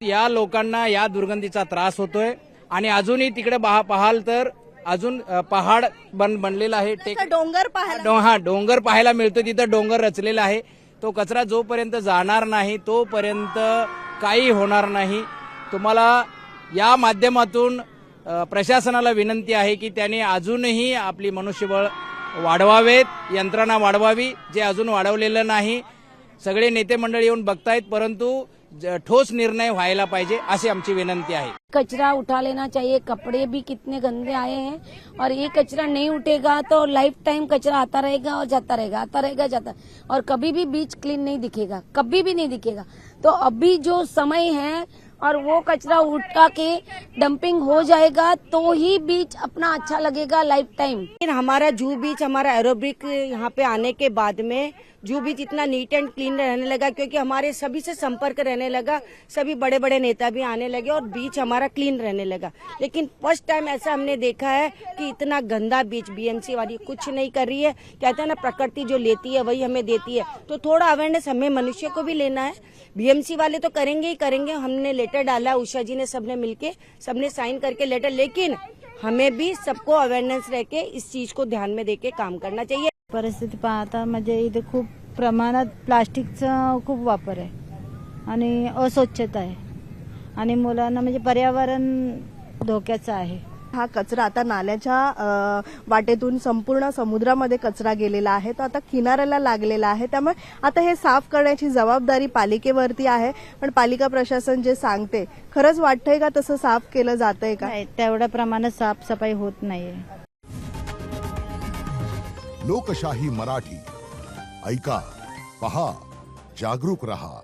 या लोकांना या दुर्गंधीचा त्रास होतोय आणि अजूनही तिकडे पाहाल तर अजून पहाड बनलेला आहे. डोंगर पाहायला डोंगर पाहायला मिळतो. तिथं डोंगर रचलेला आहे. तो कचरा जोपर्यंत जाणार नाही तोपर्यंत काही होणार नाही. तुम्हाला या माध्यमातून प्रशासनाला विनंती आहे की त्यांनी अजूनही आपली मनुष्यबळ वाढवावेत, यंत्रणा वाढवावी, जे अजून वाढवलेलं नाही. सगळे नेते मंडळी येऊन बघतायत, परंतु ठोस निर्णय व्हायला पाहिजे अशी आमची विनंती आहे. कचरा उठा लेना चाहिए। कपड़े भी कितने गंदे आए हैं और ये कचरा नहीं उठेगा तो लाइफ टाइम कचरा आता रहेगा और जाता रहेगा, आता रहेगा, जाता, और कभी भी बीच क्लीन नहीं दिखेगा, कभी भी नहीं दिखेगा। तो अभी जो समय है और वो कचरा उठा के डंपिंग हो जाएगा तो ही बीच अपना अच्छा लगेगा लाइफ टाइम। हमारा जूहू बीच, हमारा एरोबिक यहाँ पे आने के बाद में जूहू बीच इतना नीट एंड क्लीन रहने लगा, क्योंकि हमारे सभी से संपर्क रहने लगा, सभी बड़े बड़े नेता भी आने लगे और बीच हमारा क्लीन रहने लगा। लेकिन फर्स्ट टाइम ऐसा हमने देखा है कि इतना गंदा बीच बीएमसी वाली कुछ नहीं कर रही है। कहते हैं ना, प्रकृति जो लेती है वही हमें देती है, तो थोड़ा अवेयरनेस हमें मनुष्य को भी लेना है। बीएमसी वाले तो करेंगे ही करेंगे। हमने लेटर डाला, उषा जी ने, सबने मिलके, सबने साइन करके लेटर, लेकिन हमें भी सबको अवेयरनेस रह के इस चीज को ध्यान में देके काम करना चाहिए। परिस्थिती पाहता म्हणजे इथे खूप प्रमाणात प्लास्टिकचा खूप वापर आहे आणि अस्वच्छता आहे आणि मुलांना म्हणजे पर्यावरण धोक्याचं आहे। हा कचरा आता नाल्याच्या वाटेतून संपूर्ण समुद्रामध्ये कचरा गेलेला आहे, तो आता किनाऱ्याला लागलेला आहे। त्यामुळे आता हे साफ करण्याची जबाबदारी पालिकेवरती आहे। पण पालिका प्रशासन जे सांगते, खरंच वाटतंय का तसं साफ केलं जातंय का? तेवढ्या प्रमाणात साफसफाई होत नाहीये। लोकशाही मराठी ऐका, पहा, जागरूक रहा।